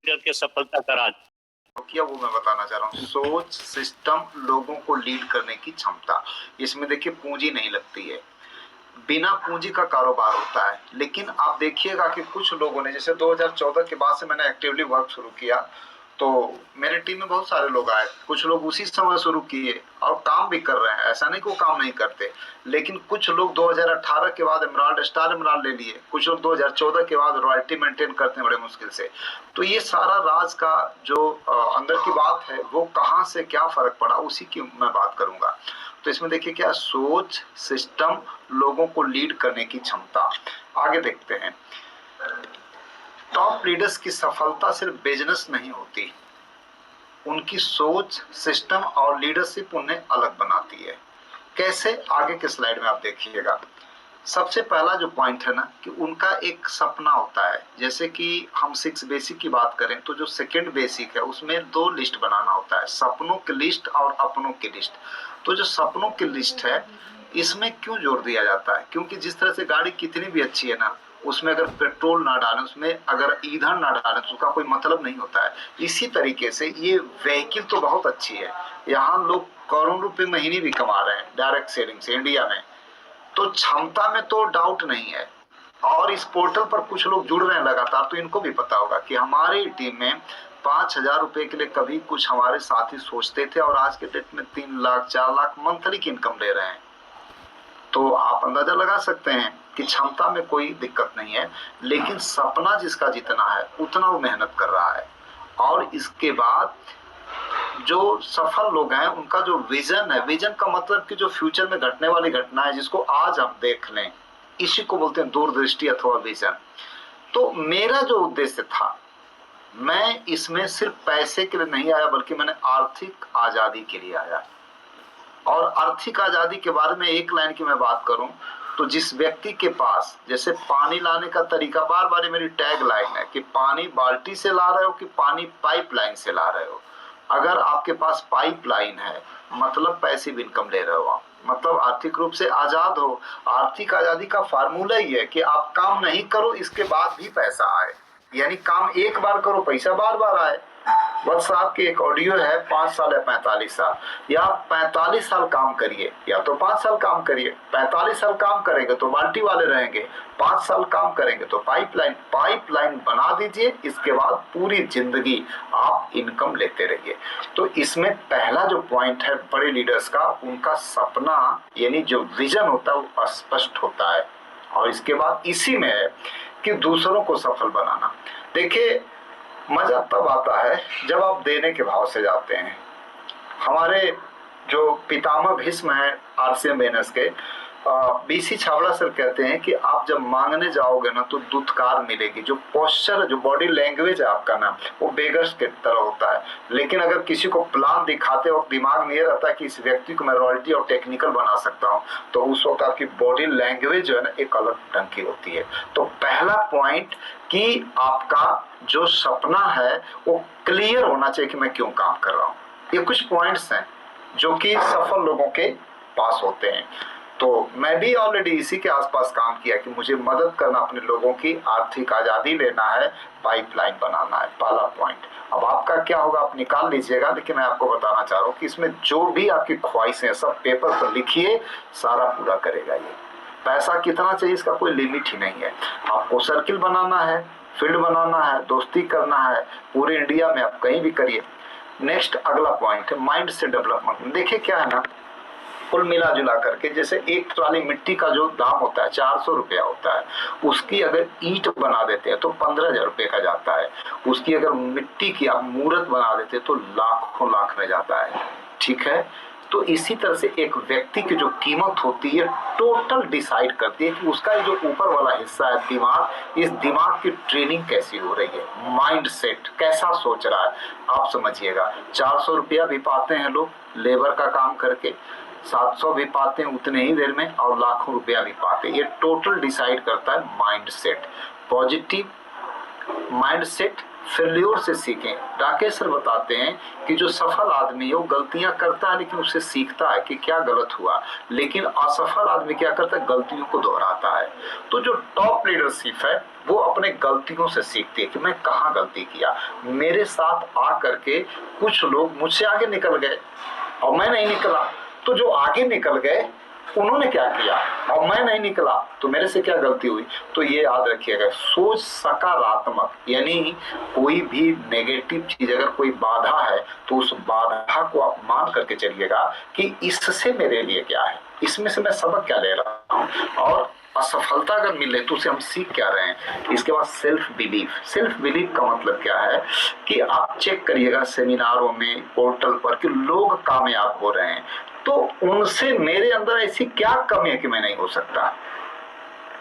करके सफलता का राज किया वो मैं बताना चाह रहा हूँ। सोच, सिस्टम, लोगों को लीड करने की क्षमता, इसमें देखिए पूंजी नहीं लगती है, बिना पूंजी का कारोबार होता है। लेकिन आप देखिएगा कि कुछ लोगों ने, जैसे 2014 के बाद से मैंने एक्टिवली वर्क शुरू किया, तो मेरे टीम में बहुत सारे लोग आए, कुछ लोग उसी समय शुरू किए और काम भी कर रहे हैं, ऐसा नहीं कि वो काम नहीं करते। लेकिन कुछ लोग 2018 के बाद एमराल्ड, स्टार एमराल्ड ले लिए, कुछ लोग 2014 के बाद रॉयल्टी मेंटेन करते हैं बड़े मुश्किल से। तो ये सारा राज का जो अंदर की बात है, वो कहाँ से क्या फर्क पड़ा, उसी की मैं बात करूंगा। तो इसमें देखिए क्या, सोच, सिस्टम, लोगों को लीड करने की क्षमता। आगे देखते हैं, टॉप लीडर्स की सफलता सिर्फ बिजनेस नहीं होती, उनकी सोच, सिस्टम और लीडरशिप उन्हें अलग बनाती है। कैसे, आगे के स्लाइड में आप देखिएगा। सबसे पहला जो पॉइंट है ना, कि उनका एक सपना होता है। जैसे कि हम 6 बेसिक की बात करें तो जो सेकंड बेसिक है उसमें 2 लिस्ट बनाना होता है, सपनों की लिस्ट और अपनों की लिस्ट। तो जो सपनों की लिस्ट है, इसमें क्यों जोर दिया जाता है, क्योंकि जिस तरह से गाड़ी कितनी भी अच्छी है ना, उसमें अगर पेट्रोल ना डालें, उसमें अगर ईंधन ना डालें तो उसका कोई मतलब नहीं होता है। इसी तरीके से ये व्हीकल तो बहुत अच्छी है, यहाँ लोग करोड़ों रुपए महीने भी कमा रहे हैं डायरेक्ट सेलिंग से इंडिया में, तो क्षमता में तो डाउट नहीं है। और इस पोर्टल पर कुछ लोग जुड़ रहे हैं लगातार, तो इनको भी पता होगा कि हमारी टीम में 5,000 रुपए के लिए कभी कुछ हमारे साथी सोचते थे और आज के डेट में 3 लाख 4 लाख मंथली की इनकम ले रहे हैं। तो आप अंदाजा लगा सकते हैं कि क्षमता में कोई दिक्कत नहीं है, लेकिन सपना जिसका जितना है उतना वो मेहनत कर रहा है। और इसके बाद जो सफल लोग हैं, उनका जो विजन है, विजन का मतलब कि जो फ्यूचर में घटने वाली घटना है जिसको आज हम देख लें, इसी को बोलते हैं दूरदृष्टि अथवा विजन। तो मेरा जो उद्देश्य था, मैं इसमें सिर्फ पैसे के लिए नहीं आया, बल्कि मैंने आर्थिक आजादी के लिए आया। और आर्थिक आजादी के बारे में एक लाइन की मैं बात करूं तो जिस व्यक्ति के पास, जैसे पानी लाने का तरीका, बार बार मेरी टैग लाइन है कि पानी बाल्टी से ला रहे हो कि पानी पाइपलाइन से ला रहे हो। अगर आपके पास पाइपलाइन है, मतलब पैसिव इनकम ले रहे हो आप, मतलब आर्थिक रूप से आजाद हो। आर्थिक आजादी का फार्मूला ही है कि आप काम नहीं करो, इसके बाद भी पैसा आए, यानी काम एक बार करो, पैसा बार बार आए। बस आपकी एक ऑडियो है, 5 साल या 45 साल, या 45 साल काम करिए या तो 5 साल काम करिए। 45 साल काम करेंगे तो बाल्टी वाले रहेंगे, 5 साल काम करेंगे तो पाइपलाइन बना दीजिए, इसके बाद पूरी जिंदगी आप इनकम लेते रहिए। तो इसमें पहला जो पॉइंट है बड़े लीडर्स का, उनका सपना यानी जो विजन होता है वो स्पष्ट होता है। और इसके बाद इसी में है कि दूसरों को सफल बनाना। देखिए, मजा तब आता है जब आप देने के भाव से जाते हैं। हमारे जो पितामह भीष्म हैं आरसीएम बेनस के, बीसी छाबड़ा सर कहते हैं कि आप जब मांगने जाओगे ना तो दुत्कार मिलेगी। जो पोस्चर, जो बॉडी लैंग्वेज है आपका ना, वो बेगर्स के तरह होता है। लेकिन अगर किसी को प्लान दिखाते वक्त दिमाग में ये रहता है कि इस व्यक्ति को मैं रॉयल्टी और टेक्निकल बना सकता हूँ, तो उस वक्त आपकी बॉडी लैंग्वेज जो है ना, एक अलग ढंग की होती है। तो पहला पॉइंट कि आपका जो सपना है वो क्लियर होना चाहिए कि मैं क्यों काम कर रहा हूँ। ये कुछ पॉइंट्स हैं जो कि सफल लोगों के पास होते हैं। तो मैं भी ऑलरेडी इसी के आसपास काम किया कि मुझे मदद करना, अपने लोगों की आर्थिक आजादी लेना है, पाइपलाइन बनाना है, पहला पॉइंट। अब आपका क्या होगा आप निकाल लीजिएगा, लेकिन मैं आपको बताना चाह रहा हूँ कि इसमें जो भी आपकी ख्वाहिशें सब पेपर पर लिखिए, सारा पूरा करेगा ये। पैसा कितना चाहिए इसका कोई लिमिट ही नहीं है। आपको सर्किल बनाना है, फील्ड बनाना है, दोस्ती करना है, पूरे इंडिया में आप कहीं भी करिए। नेक्स्ट अगला पॉइंट है माइंड से डेवलपमेंट। देखिए क्या है ना, कुल मिला जुला करके जैसे एक ट्राली मिट्टी का जो दाम होता है 400 रुपया होता है, उसकी अगर ईंट बना देते हैं तो 15,000 रुपये का जाता है। उसकी अगर मिट्टी की आप मूर्त बना देते हैं तो लाखों लाख में जाता है। ठीक है, तो इसी तरह से एक व्यक्ति की जो कीमत होती है टोटल डिसाइड करती है कि उसका जो ऊपर वाला हिस्सा है दिमाग, इस दिमाग की ट्रेनिंग कैसी हो रही है, माइंड सेट कैसा सोच रहा है। आप समझिएगा, 400 रुपया भी पाते हैं लोग लेबर का काम करके, 700 भी पाते हैं उतने ही देर में, और लाखों रुपया भी पाते हैं। ये टोटल डिसाइड करता है mind set. Positive mind set failure से सीखें। राकेश सर बताते हैं कि जो सफल आदमी है वो गलतियां करता है लेकिन उससे सीखता है कि क्या गलत हुआ, लेकिन असफल आदमी क्या करता है, गलतियों को दोहराता है। तो जो टॉप लीडरशिप है वो अपने गलतियों से सीखती है कि मैं कहाँ गलती किया। मेरे साथ आ करके कुछ लोग मुझसे आगे निकल गए और मैं नहीं निकला, तो जो आगे निकल गए उन्होंने क्या किया और मैं नहीं निकला, तो मेरे से क्या गलती हुई। तो ये याद रखिएगा, सोच सकारात्मक, यानी कोई भी नेगेटिव चीज अगर कोई बाधा है तो उस बाधा को आप मान करके चलिएगा कि इससे मेरे लिए क्या है, इसमें से मैं सबक क्या ले रहा हूँ, और असफलता अगर मिले तो उसे हम सीख क्या रहे हैं। इसके बाद सेल्फ बिलीफ का मतलब क्या है कि आप चेक करिएगा सेमिनारों में, पोर्टल पर कि लोग कामयाब हो रहे हैं, तो उनसे मेरे अंदर ऐसी क्या कमी है कि मैं नहीं हो सकता।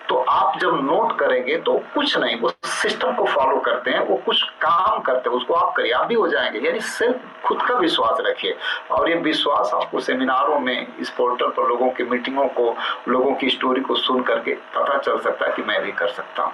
तो आप जब नोट करेंगे तो कुछ नहीं, वो सिस्टम को फॉलो करते हैं, वो कुछ काम करते हैं, उसको आप करिए, आप भी हो जाएंगे। यानी सिर्फ खुद का विश्वास रखिए, और ये विश्वास आपको सेमिनारों में, इस पोर्टल पर लोगों की मीटिंगों को, लोगों की स्टोरी को सुन करके पता चल सकता है कि मैं भी कर सकता हूँ।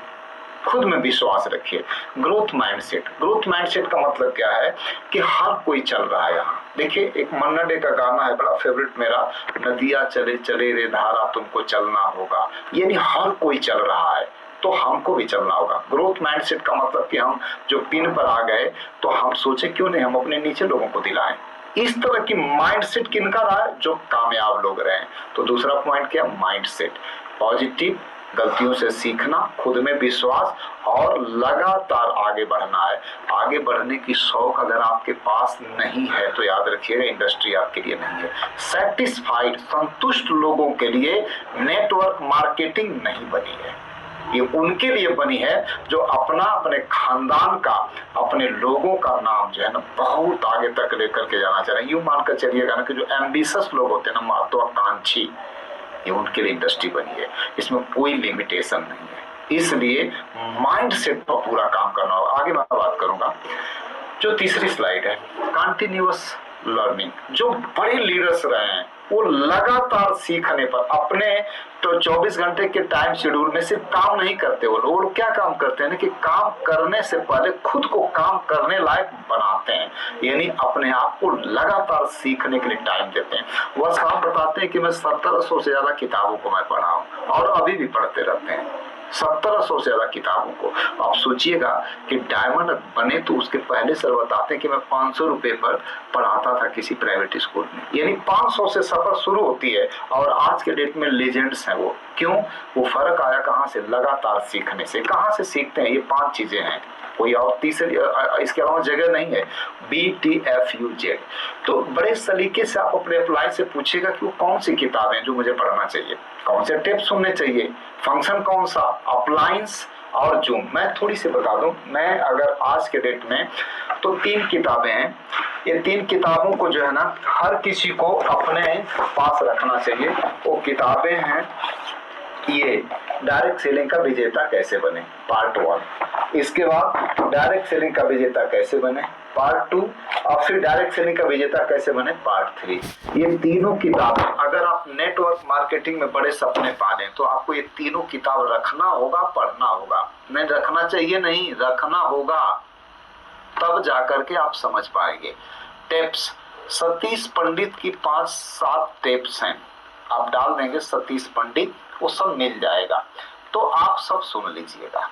खुद में विश्वास रखिए। ग्रोथ माइंडसेट का मतलब क्या है कि हर कोई चल रहा है यहाँ। देखिए, एक मन्ना डे का गाना है बड़ा फेवरेट मेरा, नदिया चले चले रे धारा तुमको चलना होगा, यानी हर कोई चल रहा है तो हमको भी चलना होगा। ग्रोथ माइंडसेट का मतलब कि हम जो पिन पर आ गए तो हम सोचे क्यों नहीं हम अपने नीचे लोगों को दिलाएं। इस तरह की माइंडसेट किनका रहा है, जो कामयाब लोग रहे हैं। तो दूसरा पॉइंट क्या, माइंडसेट पॉजिटिव, गलतियों से सीखना, खुद में विश्वास और लगातार आगे बढ़ना है। आगे बढ़ने की शौक अगर आपके पास नहीं है तो याद रखिएगा इंडस्ट्री आपके लिए नहीं है। सेटिस्फाइड, संतुष्ट लोगों के लिए नेटवर्क मार्केटिंग नहीं बनी है, ये उनके लिए बनी है जो अपने खानदान का, अपने लोगों का नाम जो है ना बहुत आगे तक लेकर के जाना चाह रहे हैं। यूं मानकर चलिएगा ना कि जो एम्बिशियस लोग होते हैं ना, महत्वाकांक्षी, ये उनके लिए इंडस्ट्री बनी है, इसमें कोई लिमिटेशन नहीं है। इसलिए माइंडसेट पर पूरा काम करना होगा। आगे मैं बात करूंगा। जो तीसरी स्लाइड है, कंटिन्यूअस लर्निंग। जो बड़े लीडर्स रहे हैं वो लगातार सीखने पर अपने तो 24 घंटे के टाइम शेड्यूल में सिर्फ काम नहीं करते, वो लोग क्या काम करते हैं ना कि काम करने से पहले खुद को काम करने लायक बनाते हैं, यानी अपने आप को लगातार सीखने के लिए टाइम देते हैं। वह साफ बताते हैं कि मैं 1700 से ज्यादा किताबों को मैं पढ़ा हूं और अभी भी पढ़ते रहते हैं, 1700 से ज्यादा किताबों को। आप सोचिएगा कि डायमंड बने तो उसके पहले सर बताते हैं कि मैं 500 रुपए पर पढ़ाता था किसी प्राइवेट स्कूल में, यानी 500 से सफर शुरू होती है और आज के डेट में लेजेंड्स हैं वो। क्यों? वो फर्क आया कहाँ से, लगातार सीखने से। कहाँ से सीखते हैं? ये 5 चीजें हैं, कोई और तीसरी इसके अलावा जगह नहीं है। BTFUZ। तो बड़े सलीके से आप अपने अप्लाई से पूछेगा कि वो कौन सी किताबें जो मुझे पढ़ना चाहिए, कौन से टिप्स सुनने चाहिए, फंक्शन कौन सा, अप्लायंस और जूम। मैं थोड़ी सी बता दूं, मैं अगर आज के डेट में तो 3 किताबें हैं, ये 3 किताबों को जो है ना हर किसी को अपने पास रखना चाहिए। वो किताबें हैं, ये डायरेक्ट सेलिंग का विजेता कैसे बने पार्ट 1, इसके बाद डायरेक्ट सेलिंग का विजेता कैसे बने पार्ट 2, और फिर डायरेक्ट सेलिंग का विजेता कैसे बने पार्ट 3। ये तीनों किताब अगर आप नेटवर्क मार्केटिंग में बड़े सपने पालें तो आपको ये तीनों किताब रखना होगा, पढ़ना होगा। नहीं रखना चाहिए, नहीं रखना होगा, तब जाकर के आप समझ पाएंगे। टिप्स, सतीश पंडित की 5-7 टिप्स हैं, आप डाल देंगे सतीश पंडित, वो सब मिल जाएगा, तो आप सब सुन लीजिएगा।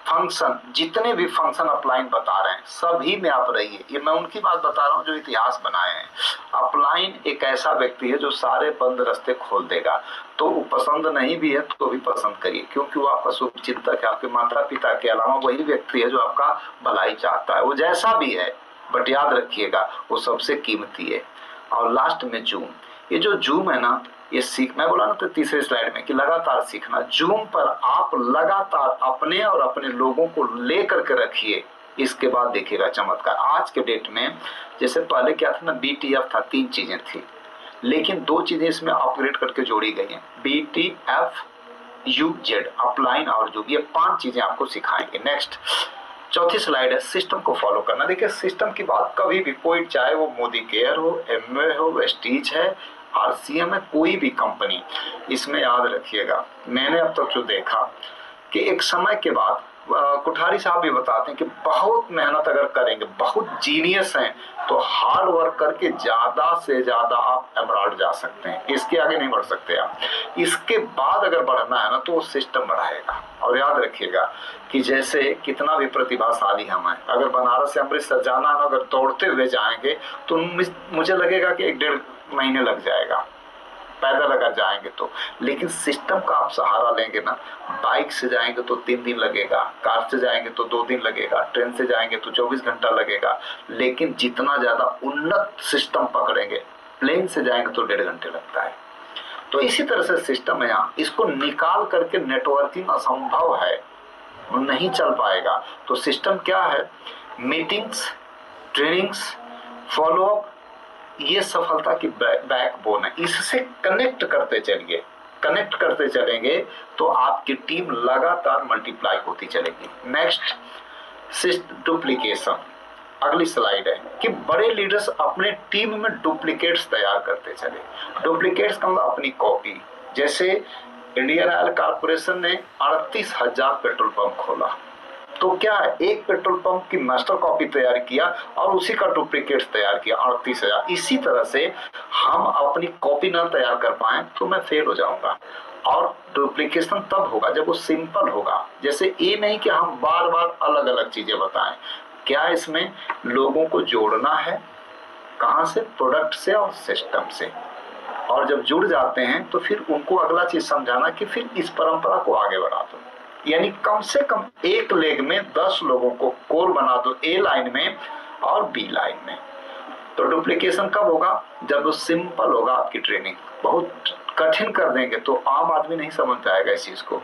फंक्शन, जितने भी फंक्शन अपलाइन बता रहे हैं सभी में आप रहिए। ये मैं उनकी बात बता रहा हूँ जो इतिहास बनाए हैं। अपलाइन एक ऐसा व्यक्ति है जो सारे बंद रास्ते खोल देगा, तो वो पसंद नहीं भी है तो भी पसंद करिए, क्योंकि वो आपका शुभ चिंतक है। आपके माता पिता के अलावा वही व्यक्ति है जो आपका भलाई चाहता है, वो जैसा भी है, बट याद रखिएगा वो सबसे कीमती है। और लास्ट में जूम, ये जो जूम है ना, ये सीख, मैं बोला ना तो तीसरे स्लाइड में कि लगातार सीखना। जूम पर आप लगातार अपने और अपने लोगों को लेकर के रखिए, इसके बाद देखिएगा चमत्कार। आज के डेट में जैसे पहले क्या था ना, BTF था, 3 चीजें थी, लेकिन 2 चीजें इसमें अपग्रेड करके जोड़ी गई हैं, BTFUZ, अपलाइन और जूम, ये 5 चीजें आपको सिखाएंगे। नेक्स्ट चौथी स्लाइड है, सिस्टम को फॉलो करना। देखिए सिस्टम की बात कभी भी कोई, चाहे वो मोदी केयर हो, MA हो, वेस्टीज है, RCM है, कोई भी कंपनी, इसमें याद रखिएगा, मैंने अब तक जो देखा कि एक समय के बाद कोठारी साहब भी बताते हैं कि बहुत मेहनत अगर करेंगे, बहुत जीनियस हैं, तो हार्ड वर्क करके ज्यादा से ज्यादा आप एमराल्ड जा सकते हैं, इसके आगे नहीं बढ़ सकते आप। इसके बाद अगर बढ़ना है ना तो वो सिस्टम बढ़ाएगा। और याद रखिएगा कि जैसे कितना भी प्रतिभाशाली हम हैं, अगर बनारस से अमृतसर जाना है, अगर दौड़ते हुए जाएंगे तो मुझे लगेगा कि 1-1.5 महीने लग जाएगा, पैदल अगर जाएंगे तो। लेकिन सिस्टम का आप सहारा लेंगे ना, बाइक से जाएंगे तो 3 दिन लगेगा, कार से जाएंगे तो 2 दिन लगेगा, ट्रेन से जाएंगे तो 24 घंटा लगेगा। लेकिन जितना ज्यादा उन्नत सिस्टम पकड़ेंगे, प्लेन से जाएंगे तो 1.5 घंटे लगता है। तो इसी तरह से सिस्टम है यहाँ, इसको निकाल करके नेटवर्किंग असंभव है, नहीं चल पाएगा। तो सिस्टम क्या है? मीटिंग्स, ट्रेनिंग्स, फॉलोअप, ये सफलता की बैकबोन है। इससे कनेक्ट करते चलिए, कनेक्ट करते चलेंगे तो आपकी टीम लगातार मल्टीप्लाई होती चलेगी। Next, duplication. अगली स्लाइड है कि बड़े लीडर्स अपने टीम में डुप्लीकेट्स तैयार करते चले। डुप्लीकेट्स का मतलब अपनी कॉपी। जैसे इंडियन ऑयल कॉर्पोरेशन ने 38,000 पेट्रोल पंप खोला, तो क्या है, एक पेट्रोल पंप की मास्टर कॉपी तैयार किया और उसी का डुप्लीकेट तैयार किया 38,000। इसी तरह से हम अपनी कॉपी ना तैयार कर पाए तो मैं फेल हो जाऊंगा। और डुप्लीकेशन तब होगा जब वो सिंपल होगा। जैसे ये नहीं कि हम बार बार अलग अलग चीजें बताएं। क्या इसमें लोगों को जोड़ना है, कहां से? प्रोडक्ट से और सिस्टम से। और जब जुड़ जाते हैं तो फिर उनको अगला चीज समझाना कि फिर इस परंपरा को आगे बढ़ा दो। यानी कम से कम एक लेग में 10 लोगों को कोर बना दो, ए लाइन में और बी लाइन में। तो डुप्लीकेशन कब होगा? जब वो सिंपल होगा। आपकी ट्रेनिंग बहुत कठिन कर देंगे तो आम आदमी नहीं समझ पाएगा इस चीज को।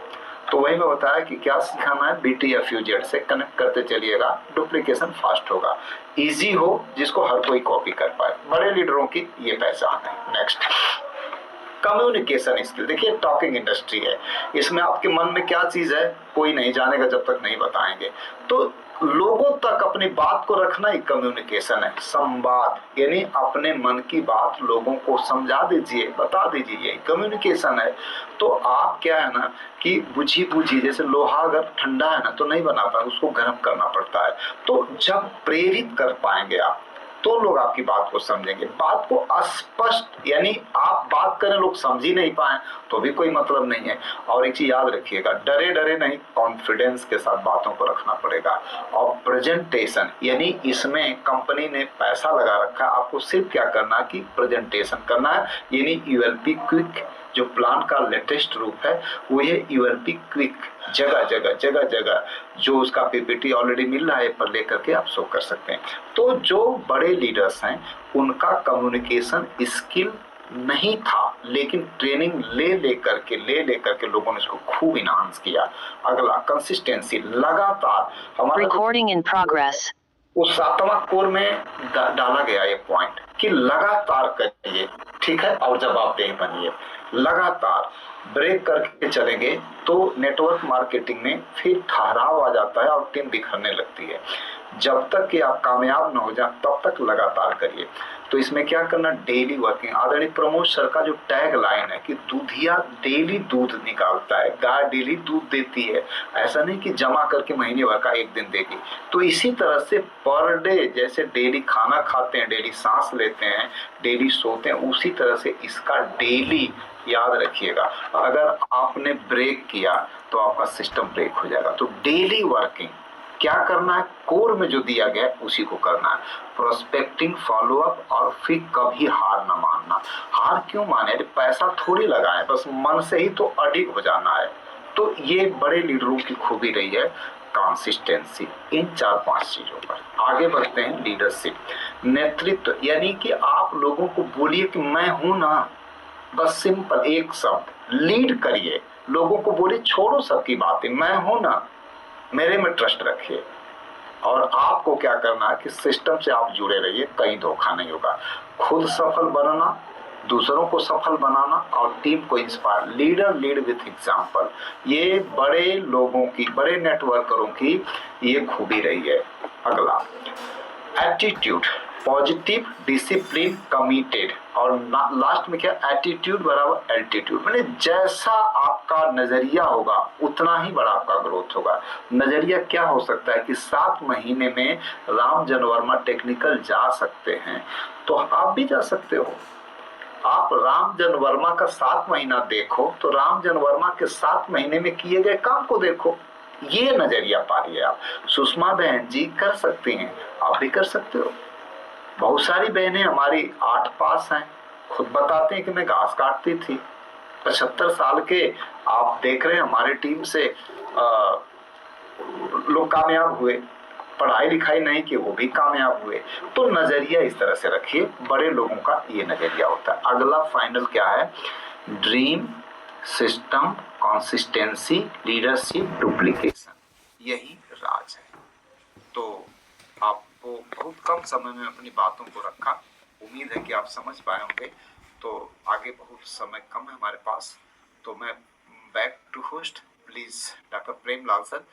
तो वही मैं बताया कि क्या सिखाना है, BTFUZ से कनेक्ट करते चलिएगा, डुप्लीकेशन फास्ट होगा, इजी हो, जिसको हर कोई कॉपी कर पाए। बड़े लीडरों की ये पहचान है। Next, communication skill. देखिए टॉकिंग इंडस्ट्री है, इसमें आपके मन में क्या चीज है कोई नहीं जानेगा जब तक नहीं बताएंगे। तो लोगों तक अपनी बात को रखना ही कम्युनिकेशन है, संवाद। यानी अपने मन की बात लोगों को समझा दीजिए, बता दीजिए, यही कम्युनिकेशन है। तो आप क्या है ना कि बुझी जैसे लोहा अगर ठंडा है ना तो नहीं बना पाए, उसको गर्म करना पड़ता है। तो जब प्रेरित कर पाएंगे आप तो लोग आपकी बात को समझेंगे। बात को स्पष्ट, यानी आप बात करें लोग समझ ही नहीं पाए तो भी कोई मतलब नहीं है। और एक चीज याद रखिएगा, डरे डरे नहीं, कॉन्फिडेंस के साथ बातों को रखना पड़ेगा। और प्रेजेंटेशन, यानी इसमें कंपनी ने पैसा लगा रखा है, आपको सिर्फ क्या करना है कि प्रेजेंटेशन करना है। यानी ULP क्विक जो प्लान का लेटेस्ट रूप है वो ये ULP क्विक, जगह जगह जो उसका PPT ऑलरेडी मिल रहा है पर लेकर के आप शो कर सकते हैं। तो जो बड़े लीडर्स हैं उनका कम्युनिकेशन स्किल नहीं था, लेकिन ट्रेनिंग ले करके लोगों ने इसको खूब इनहांस किया। अगला, कंसिस्टेंसी, लगातार। हमारा रिकॉर्डिंग इन प्रोग्रेस, उस 7वां कोर में डाला गया ये पॉइंट कि लगातार करिए, ठीक है, और जवाबदेह बनिए। लगातार ब्रेक करके चलेंगे तो नेटवर्क मार्केटिंग में फिर ठहराव आ जाता है और टीम बिखरने लगती है। जब तक कि आप कामयाब न हो जाए तब तक लगातार करिए। तो इसमें क्या करना, डेली वर्किंग। आदरणीय प्रमोद सर का जो टैग लाइन है कि दूधिया डेली दूध निकालता है, गाय डेली दूध देती है, ऐसा नहीं कि जमा करके महीने भर का एक दिन देगी। तो इसी तरह से पर डे, जैसे डेली खाना खाते हैं, डेली सांस लेते हैं, डेली सोते हैं, उसी तरह से इसका डेली याद रखिएगा। अगर आपने ब्रेक किया तो आपका सिस्टम ब्रेक हो जाएगा। तो डेली वर्किंग क्या करना है, कोर में जो दिया गया है उसी को करना है। प्रोस्पेक्टिंग, फॉलोअप, और फिर कभी हार ना मानना। हार क्यों माने, पैसा थोड़ी लगाए, बस मन से ही तो अडिग हो जाना है। तो ये बड़े लीडरों की खूबी रही है, कंसिस्टेंसी। इन 4-5 चीजों पर आगे बढ़ते हैं। लीडरशिप, नेतृत्व, यानी कि आप लोगों को बोलिए कि मैं हूं ना, बस सिंपल एक शब्द, लीड करिए, लोगों को बोलिए, छोड़ो सबकी बातें, मैं हूं ना, मेरे में ट्रस्ट रखिए। और आपको क्या करना है कि सिस्टम से आप जुड़े रहिए, कहीं धोखा नहीं होगा। खुद सफल बनना, दूसरों को सफल बनाना और टीम को inspire. Leader lead with example, ये बड़े लोगों की, बड़े नेटवर्करों की ये खूबी रही है। अगला, एटीट्यूड। पॉजिटिव, डिसिप्लिन, कमिटेड, और लास्ट में क्या, एटीट्यूड बराबर एल्टीट्यूड। मैंने जैसा आपका नजरिया होगा उतना ही बड़ा आपका ग्रोथ होगा। नजरिया क्या हो सकता है कि 7 महीने में रामजन वर्मा टेक्निकल जा सकते हैं, तो आप भी जा सकते हो। आप रामजन वर्मा का 7 महीना देखो तो रामजन वर्मा के 7 महीने में किए गए काम को देखो, ये नजरिया पाइए आप। सुषमा बहन जी कर सकती हैं, आप भी कर सकते हो। बहुत सारी बहनें हमारी 8 पास हैं, खुद बताते हैं कि मैं घास काटती थी। 75 साल के आप देख रहे हैं हमारे टीम से लोग कामयाब हुए, पढ़ाई लिखाई नहीं की वो भी कामयाब हुए। तो नजरिया इस तरह से रखिए, बड़े लोगों का ये नजरिया होता है। अगला फाइनल क्या है, dream, system, consistency, leadership, duplication, यही राज है। तो आपको बहुत कम समय में अपनी बातों को रखा, उम्मीद है कि आप समझ पाए होंगे। तो आगे बहुत समय कम है हमारे पास, तो मैं back to host please doctor Premlal sir.